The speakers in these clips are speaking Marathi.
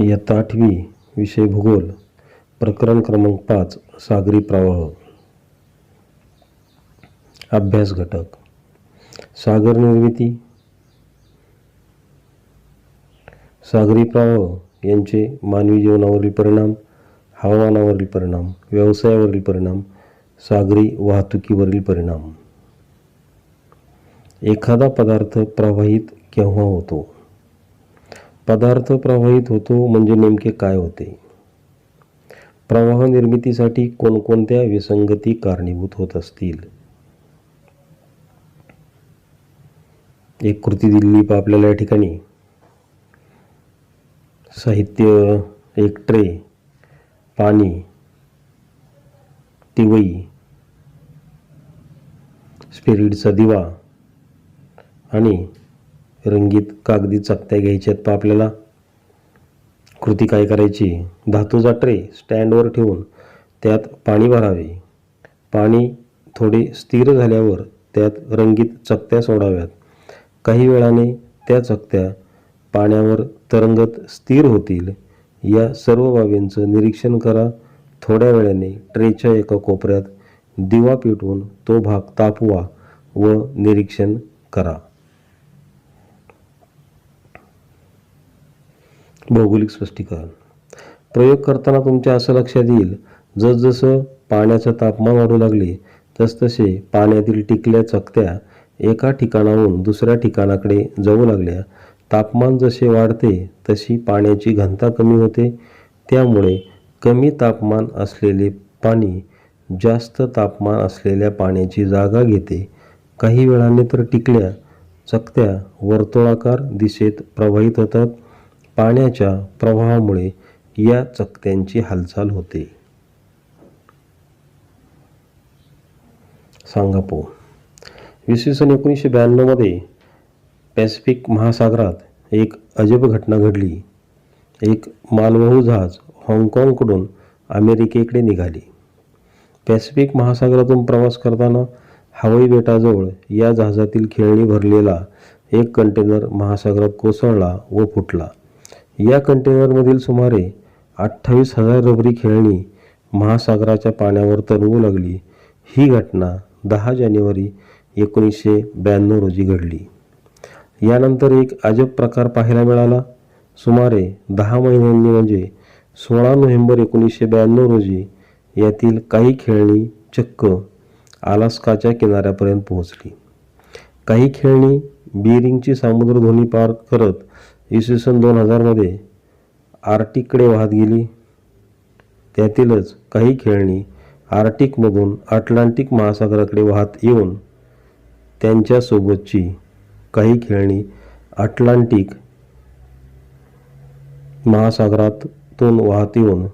इयत्ता 8वी विषय भूगोल प्रकरण क्रमांक 5 सागरी प्रवाह. अभ्यास घटक. सागर निर्मिती, सागरी प्रवाह यांचे मानवी जीवनावरील परिणाम, हवामानावरील परिणाम, व्यवसायावरील परिणाम, सागरी वाहतुकीवरील परिणाम. एखादा पदार्थ प्रवाहित केव्हा होतो? पदार्थ प्रवाहित होतो म्हणजे नेमके काय होते? प्रवाह निर्मितीसाठी कोणकोणत्या विसंगती कारणीभूत होत असतील? एक कृती दिलेली पहा आपल्याला या ठिकाणी. साहित्य: एक ट्रे, पाणी, तिवई, स्पिरिटचा दिवा आणि रंगीत कागदी चकत्या घ्यायच्यात पहा आपल्याला. कृती काय करायची? धातूचा ट्रे स्टँडवर ठेवून त्यात पाणी भरावे. पाणी थोडे स्थिर झाल्यावर त्यात रंगीत चकत्या सोडाव्यात. काही वेळाने त्या चकत्या पाण्यावर तरंगत स्थिर होतील. या सर्व बाबींचं निरीक्षण करा. थोड्या वेळाने ट्रेच्या एका कोपऱ्यात दिवा पेटवून तो भाग तापवा व निरीक्षण करा. भौगोलिक स्पष्टीकरण. प्रयोग करताना तुमच्या असं लक्षात येईल, जसजसं पाण्याचं तापमान वाढू लागले तसतसे पाण्यातील टिकल्या चकत्या एका ठिकाणाहून दुसऱ्या ठिकाणाकडे जाऊ लागल्या. तापमान जसे वाढते तशी पाण्याची घनता कमी होते. त्यामुळे कमी तापमान असलेले पाणी जास्त तापमान असलेल्या पाण्याची जागा घेते. काही वेळाने तर टिकल्या चकत्या वर्तुळाकार दिशेत प्रवाहित होतात. पाण्याच्या प्रवाहामुळे या चकत्यांची हालचाल होते. सांगापो. इसवी सन 1992 मध्ये पॅसिफिक महासागरात एक अजब घटना घडली. एक मालवाहू जहाज हाँगकाँगकडून अमेरिकेकडे निघाले. पॅसिफिक महासागरातून प्रवास करताना हवाई बेटाजवळ या जहाजातील खेळणी भरलेला एक कंटेनर महासागरात कोसळला व फुटला. या कंटेनरमधील सुमारे 28,000 रबरी खेळणी महासागराच्या पाण्यावर तरंगू लागली. ही घटना 10 जानेवारी 1992 रोजी घडली. यानंतर एक अजब प्रकार पाहायला मिळाला. सुमारे 10 महिन्यांनी म्हणजे 16 नोव्हेंबर 1992 रोजी यातील काही खेळणी चक्क अलास्काच्या किनाऱ्यापर्यंत पोहोचली. काही खेळणी बेरिंगची सामुद्रधुनी पार करत इसवी सन 2000 मध्ये आर्क्टिककडे वाहत गेली. त्यातीलच काही खेळणी आर्क्टिकमधून अटलांटिक महासागराकडे वाहत येऊन त्यांच्यासोबतची काही खेळणी अटलांटिक महासागरातून वाहत येऊन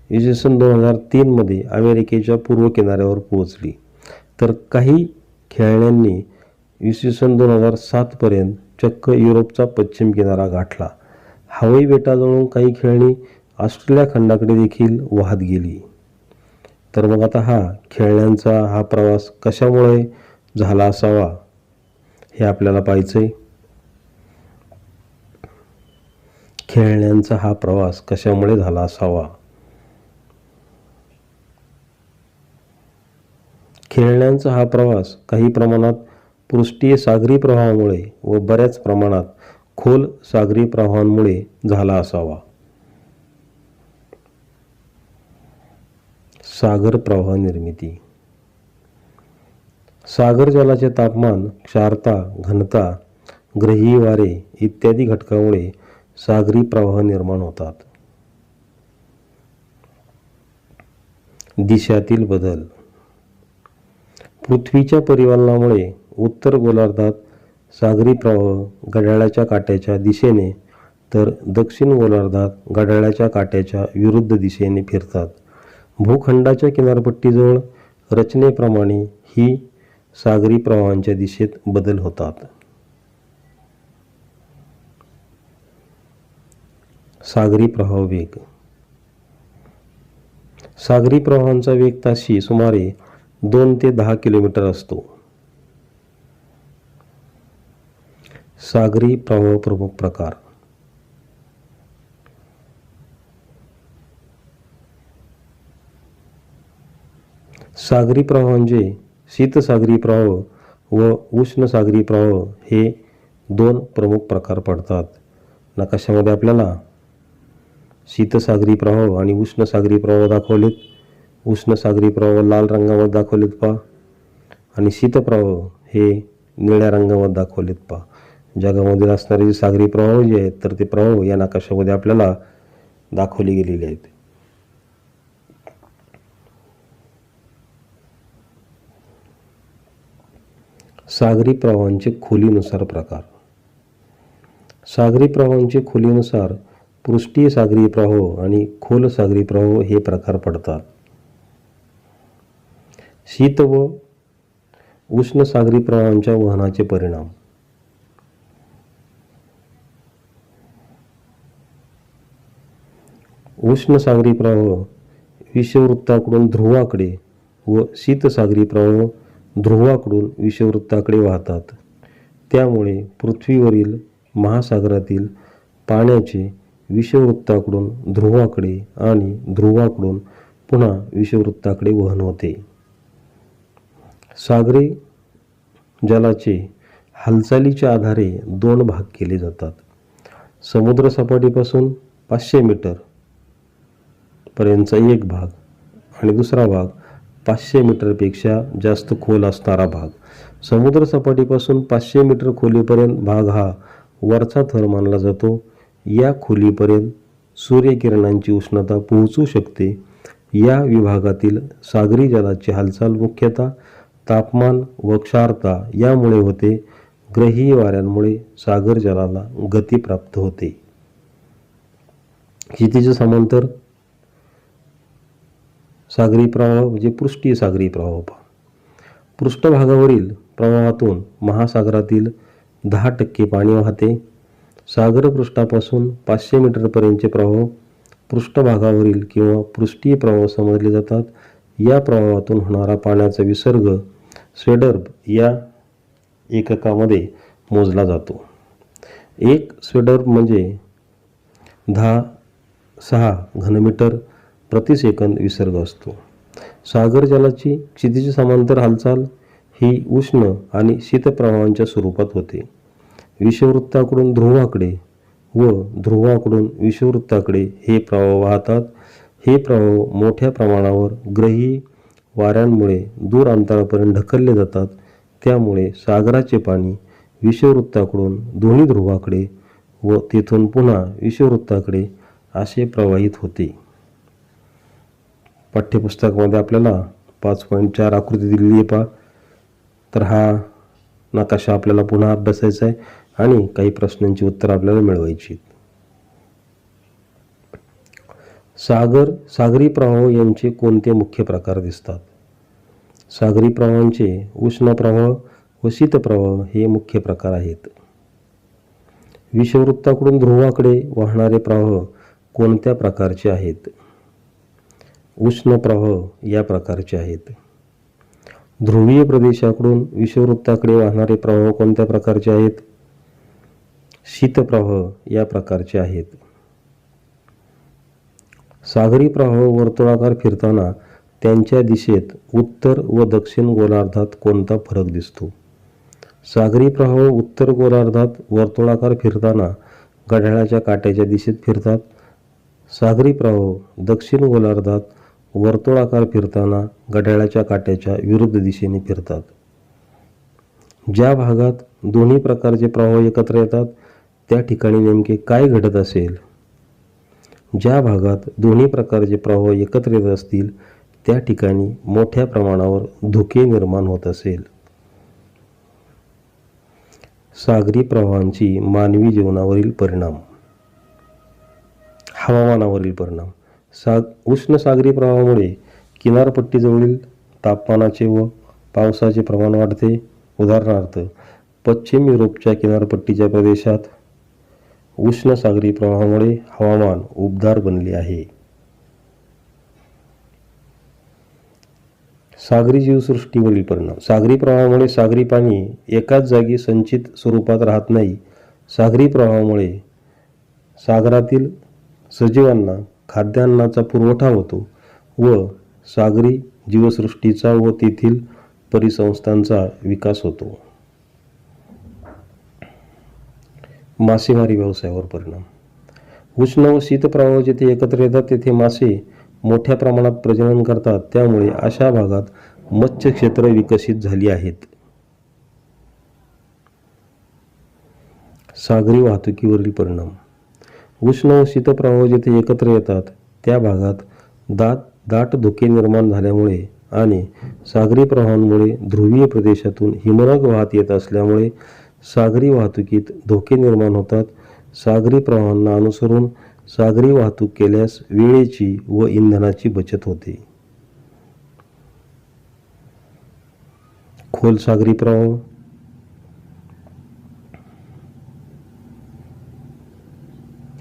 इसवी सन 2003 मध्ये अमेरिकेच्या पूर्व किनाऱ्यावर पोहोचली. तर काही खेळण्यांनी इसवी सन 2007 पर्यंत चक्क युरोपचा पश्चिम किनारा गाठला. हवाई बेटाजवळून काही खेळणी ऑस्ट्रेलिया खंडाकडे देखील वाहत गेली. तर मग आता खेळण्यांचा हा प्रवास कशामुळे झाला असावा हे आपल्याला पाहायचंय. खेळण्यांचा हा प्रवास कशामुळे झाला असावा? खेळण्यांचा हा प्रवास काही प्रमाणात पृष्ठीय सागरी प्रवाहामुळे व बऱ्याच प्रमाणात खोल सागरी प्रवाहांमुळे झाला असावा. सागर प्रवाह निर्मिती. सागर जलाचे तापमान, क्षारता, घनता, ग्रहीय वारे इत्यादी घटकामुळे सागरी प्रवाह निर्माण होतात. दिशातील बदल. पृथ्वीच्या परिवलनामुळे उत्तर गोलार्धात सागरी प्रवाह घड्याळाच्या काट्याच्या दिशेने तर दक्षिण गोलार्धात घड्याळाच्या काट्याच्या विरुद्ध दिशेने फिरतात. भूखंडाच्या किनारपट्टीजवळ रचनेप्रमाणे ही सागरी प्रवाहांच्या दिशेत बदल होतात. सागरी प्रवाह वेग. सागरी प्रवाहांचा वेग ताशी सुमारे 2 ते 10 किलोमीटर असतो. सागरी प्रवाह प्रमुख प्रकार. सागरी प्रवाहांचे शीतसागरी प्रवाह व उष्णसागरी प्रवाह हे दोन प्रमुख प्रकार पडतात. नकाशामध्ये आपल्याला शीतसागरी प्रवाह आणि उष्णसागरी प्रवाह दाखवलेत. उष्णसागरी प्रवाह लाल रंगामध्ये दाखवलेत पहा आणि शीतप्रवाह हे निळ्या रंगामध्ये दाखवलेत पहा. जगामध्ये असणारे जे सागरी प्रवाह जे आहेत तर ते प्रवाह या नकाशामध्ये आपल्याला दाखवले गेलेले आहेत. सागरी प्रवाहांचे खोलीनुसार प्रकार. सागरी प्रवाहांचे खोलीनुसार पृष्ठीय सागरी प्रवाह आणि खोल सागरी प्रवाह हे प्रकार पडतात. शीत व उष्ण सागरी प्रवाहांच्या वहनाचे परिणाम. उष्ण सागरी प्रवाह विषुववृत्ताकडून ध्रुवाकडे व शीतसागरी प्रवाह ध्रुवाकडून विषुववृत्ताकडे वाहतात. त्यामुळे पृथ्वीवरील महासागरातील पाण्याचे विषुववृत्ताकडून ध्रुवाकडे आणि ध्रुवाकडून पुन्हा विषुववृत्ताकडे वहन होते. सागरी जलाचे हालचालीच्या आधारे दोन भाग केले जातात. समुद्र सपाटीपासून 500 मीटर पर्यंतचा एक भाग आणि दुसरा भाग 500 मीटरपेक्षा जास्त खोल असणारा भाग. समुद्र सपाटीपासून 500 मीटर खोलीपर्यंत भाग हा वरचा थर मानला जातो. या खोलीपर्यंत सूर्यकिरणांची उष्णता पोहोचू शकते. या विभागातील सागरी जलाची हालचाल मुख्यतः तापमान व क्षारता यामुळे होते. ग्रहीय वाऱ्यांमुळे सागर जलाला गती प्राप्त होते. क्षितिज समांतर सागरी प्रवाह म्हणजे पृष्ठीय सागरी प्रवाह. पृष्ठभागावरील प्रवाहातून महासागरातील 10% पाणी वाहते. सागरपृष्ठापासून 500 मीटरपर्यंतचे प्रवाह पृष्ठभागावरील किंवा पृष्ठीय प्रवाह समजले जातात. या प्रवाहातून होणारा पाण्याचा विसर्ग स्वेडर्ब या एककामध्ये मोजला जातो. एक स्वेडर्ब म्हणजे 10⁶ घनमीटर प्रति सेकंद विसर्ग असतो. सागर जलाची क्षितिज समांतर हालचाल ही उष्ण आणि शीत प्रवाहांच्या स्वरूपात होते. विषुववृत्ताकडून ध्रुवाकडे व ध्रुवाकडून विषुववृत्ताकडे हे प्रवाह वाहतात. हे प्रवाह मोठ्या प्रमाणावर ग्रहीय वाऱ्यांमुळे दूर अंतरापर्यंत ढकलले जातात. त्यामुळे सागराचे पाणी विषुववृत्ताकडून दोन्ही ध्रुवाकडे व तेथून पुन्हा विषुववृत्ताकडे असे प्रवाहित होते. पाठ्यपुस्तकामध्ये आपल्याला 5.4 आकृती दिलेली आहे पहा. तर हा नकाशा आपल्याला पुन्हा अभ्यासायचा आहे आणि काही प्रश्नांची उत्तर आपल्याला मिळवायची. सागरी प्रवाह यांचे कोणते मुख्य प्रकार दिसतात. सागरी प्रवाहांचे उष्ण प्रवाह व शीत प्रवाह हे मुख्य प्रकार आहेत. विषुववृत्ताकडून ध्रुवाकडे वाहणारे प्रवाह कोणत्या प्रकारचे आहेत. उष्ण प्रवाह या प्रकारचे आहेत. ध्रुवीय प्रदेशाकडून विषुववृत्ताकडे वाहणारे प्रवाह कोणत्या प्रकारचे आहेत. शीतप्रवाह या प्रकारचे आहेत. सागरी प्रवाह वर्तुळाकार फिरताना त्यांच्या दिशेत उत्तर व दक्षिण गोलार्धात कोणता फरक दिसतो. सागरी प्रवाह उत्तर गोलार्धात वर्तुळाकार फिरताना घड्याळाच्या काट्याच्या दिशेत फिरतात. सागरी प्रवाह दक्षिण गोलार्धात वर्तुळाकार फिरताना घड्याळाच्या काट्याच्या विरुद्ध दिशेने फिरतात. ज्या भागात दोन्ही प्रकारचे प्रवाह एकत्र येतात त्या ठिकाणी नेमके काय घडत असेल. ज्या भागात दोन्ही प्रकारचे प्रवाह एकत्र येत असतील त्या ठिकाणी मोठ्या प्रमाणावर धुके निर्माण होत असेल. सागरी प्रवाहांची मानवी जीवनावरील परिणाम. हवामानावरील परिणाम. उष्ण सागरी प्रवाहामुळे किनारपट्टीजवळील तापमानाचे व पावसाचे प्रमाण वाढते. उदाहरणार्थ पश्चिम युरोपच्या किनारपट्टीच्या प्रदेशात उष्ण सागरी प्रवाहामुळे हवामान उबदार बनले आहे. सागरी जीवसृष्टीवरील परिणाम. सागरी प्रवाहामुळे सागरी पाणी एकाच जागी संचित स्वरूपात राहत नाही. सागरी प्रवाहामुळे सागरातील सजीवांना खाद्यान्नाचा पुरवठा होतो व सागरी जीवसृष्टीचा व तेथील परिसंस्थांचा विकास होतो. मासेमारी व्यवसायावर परिणाम. उष्ण व शीत प्रवाह जेथे एकत्र येतात तेथे मासे मोठ्या प्रमाणात प्रजनन करतात. त्यामुळे अशा भागात मत्स्य क्षेत्र विकसित झाली आहेत. सागरी वाहतुकीवरील परिणाम. उष्ण व शीत प्रवाह जेथे एकत्र येतात त्या भागात दाट धुके निर्माण झाल्यामुळे आणि सागरी प्रवाहांमुळे ध्रुवीय प्रदेशातून हिमनग वाहत येत असल्यामुळे सागरी वाहतुकीत धोके निर्माण होतात. सागरी प्रवाहांना अनुसरून सागरी वाहतूक केल्यास वेळेची व इंधनाची बचत होते. खोल सागरी प्रवाह.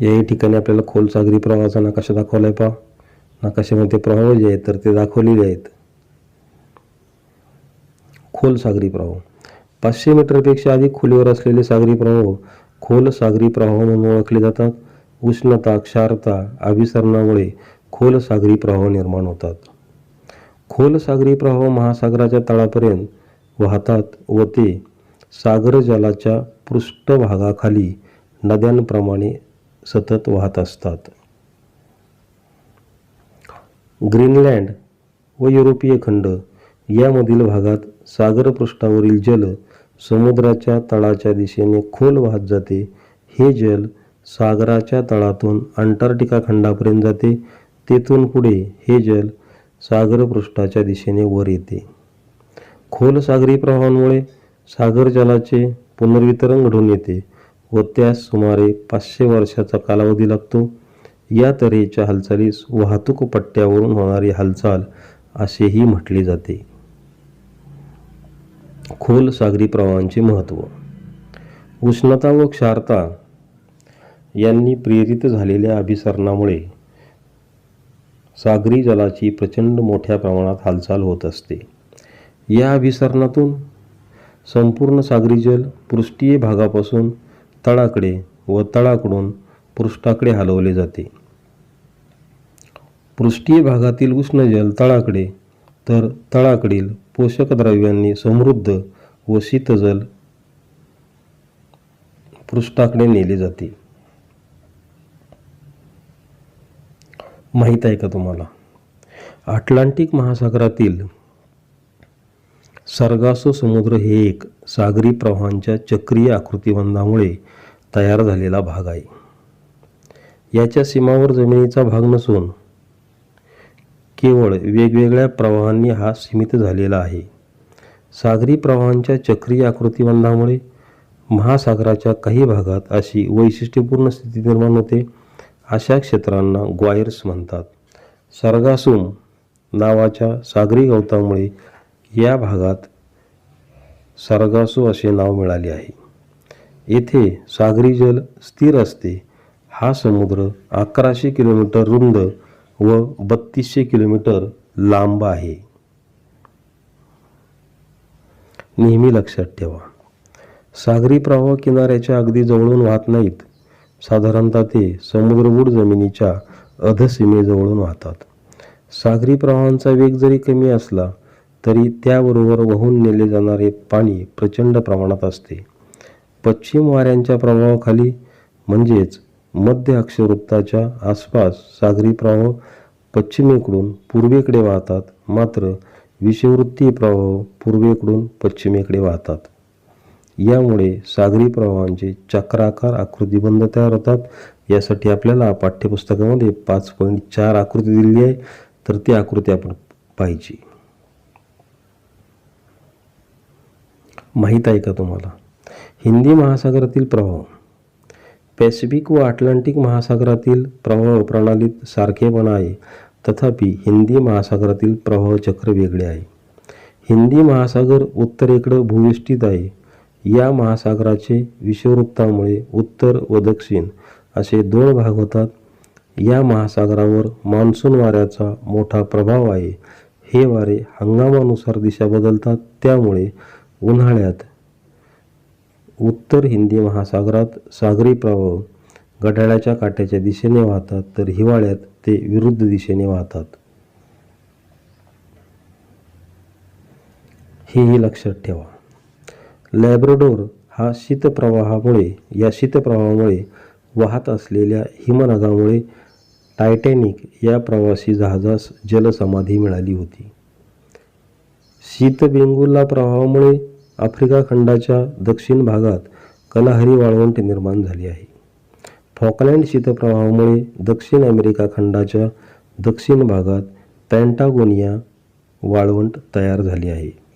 याही ठिकाणी आपल्याला खोल सागरी प्रवाहाचा नकाशा दाखवलाय पहा. नकाशामध्ये प्रवाह जे आहेत तर ते दाखवलेले आहेत. खोल सागरी प्रवाह. 500 मीटरपेक्षा अधिक खोलीवर असलेले सागरी प्रवाह खोल सागरी प्रवाह म्हणून ओळखले जातात. उष्णता, क्षारता, अभिसरणामुळे खोल सागरी प्रवाह निर्माण होतात. खोल सागरी प्रवाह महासागराच्या तळापर्यंत वाहतात व ते सागर जलाच्या पृष्ठभागाखाली नद्यांप्रमाणे सतत वाहत असतात. ग्रीनलँड व युरोपीय खंड यामधील भागात सागरपृष्ठावरील जल समुद्राच्या तळाच्या दिशेने खोल वाहत जाते. हे जल सागराच्या तळातून अंटार्क्टिका खंडापर्यंत जाते. तेथून पुढे हे जल सागरपृष्ठाच्या दिशेने वर येते. खोल सागरी प्रवाहांमुळे सागर जलाचे पुनर्वितरण घडून येते व त्यास सुमारे 500 वर्षाचा कालावधी लागतो. या तऱ्हेच्या हालचालीस वाहतूक पट्ट्यावरून होणारी हालचाल असेही म्हटले जाते. खोल सागरी प्रवाहांचे महत्त्व. उष्णता व क्षारता यांनी प्रेरित झालेल्या अभिसरणामुळे सागरी जलाची प्रचंड मोठ्या प्रमाणात हालचाल होत असते. या अभिसरणातून संपूर्ण सागरी जल पृष्ठीय भागापासून तळाकडे व तळाकडून पृष्ठाकडे हलवले जाते. पृष्ठीय भागातील उष्ण जल तळाकडे तर तळाकडील पोषक द्रव्यांनी समृद्ध व शीत जल पृष्ठाकडे नेले जाते. माहीत आहे का तुम्हाला, अटलांटिक महासागरातील सर्गासो समुद्र हे एक सागरी प्रवाहांच्या चक्रीय आकृतिबंधामुळे तयार झालेला भाग आहे. याच्या सीमावर जमिनीचा भाग नसून केवळ वेगवेगळ्या प्रवाहांनी हा सीमित झालेला आहे. सागरी प्रवाहांच्या चक्रीय आकृतिबंधामुळे महासागराच्या काही भागात अशी वैशिष्ट्यपूर्ण स्थिती निर्माण होते. अशा क्षेत्रांना ग्वायर्स म्हणतात. सर्गासोम नावाच्या सागरी गवतामुळे या भागात सर्गासो असे नाव मिळाले आहे. येथे सागरी जल स्थिर असते. हा समुद्र 1100 किलोमीटर रुंद व 3200 किलोमीटर लांब आहे. नेहमी लक्षात ठेवा, सागरी प्रवाह किनाऱ्याच्या अगदी जवळून वाहत नाहीत. साधारणतः ते समुद्रगूढ जमिनीच्या अधसीमेजवळून वाहतात. सागरी प्रवाहांचा वेग जरी कमी असला तरी त्याबरोबर वाहून नेले जाणारे पाणी प्रचंड प्रमाणात असते. पश्चिम वाऱ्यांच्या प्रभावाखाली म्हणजेच मध्य अक्षवृत्ताच्या आसपास सागरी प्रवाह पश्चिमेकडून पूर्वेकडे वाहतात, मात्र विषुववृत्तीय प्रवाह पूर्वेकडून पश्चिमेकडे वाहतात. यामुळे सागरी प्रवाहांचे चक्राकार आकृतिबंध तयार होतात. यासाठी आपल्याला पाठ्यपुस्तकामध्ये 5.4 आकृती दिलेली आहे, तर ती आकृती आपण पाहिजे. माहीत आहे का तुम्हाला, हिंदी महासागरातील प्रवाह पॅसिफिक व अटलांटिक महासागरातील प्रवाह प्रणालीत सारखेपणा आहे, तथापि हिंदी महासागरातील प्रवाह चक्र वेगळे आहे. हिंदी महासागर उत्तरेकडे भूवेष्टित आहे. या महासागराचे विषुववृत्तामुळे उत्तर व दक्षिण असे 2 भाग होतात. या महासागरावर मान्सून वाऱ्याचा मोठा प्रभाव आहे. हे वारे हंगामानुसार दिशा बदलतात. त्यामुळे उन्हाळ्यात उत्तर हिंदी महासागरात सागरी प्रवाह घड्याळाच्या काट्याच्या दिशेने वाहतात, तर हिवाळ्यात ते विरुद्ध दिशेने वाहतात. हेही लक्षात ठेवा. लॅब्राडोर हा शीतप्रवाहामुळे वाहत असलेल्या हिमनगामुळे टायटॅनिक या प्रवासी जहाजास जलसमाधी मिळाली होती. शीतबेंगुल्ला प्रवाहामुळे आफ्रिका खंडाच्या दक्षिण भागात कलाहरी वाळवंट निर्माण झाली आहे. फॉकलँड शीतप्रवाहामुळे दक्षिण अमेरिका खंडाच्या दक्षिण भागात पॅटागोनिया वाळवंट तयार झाले आहे.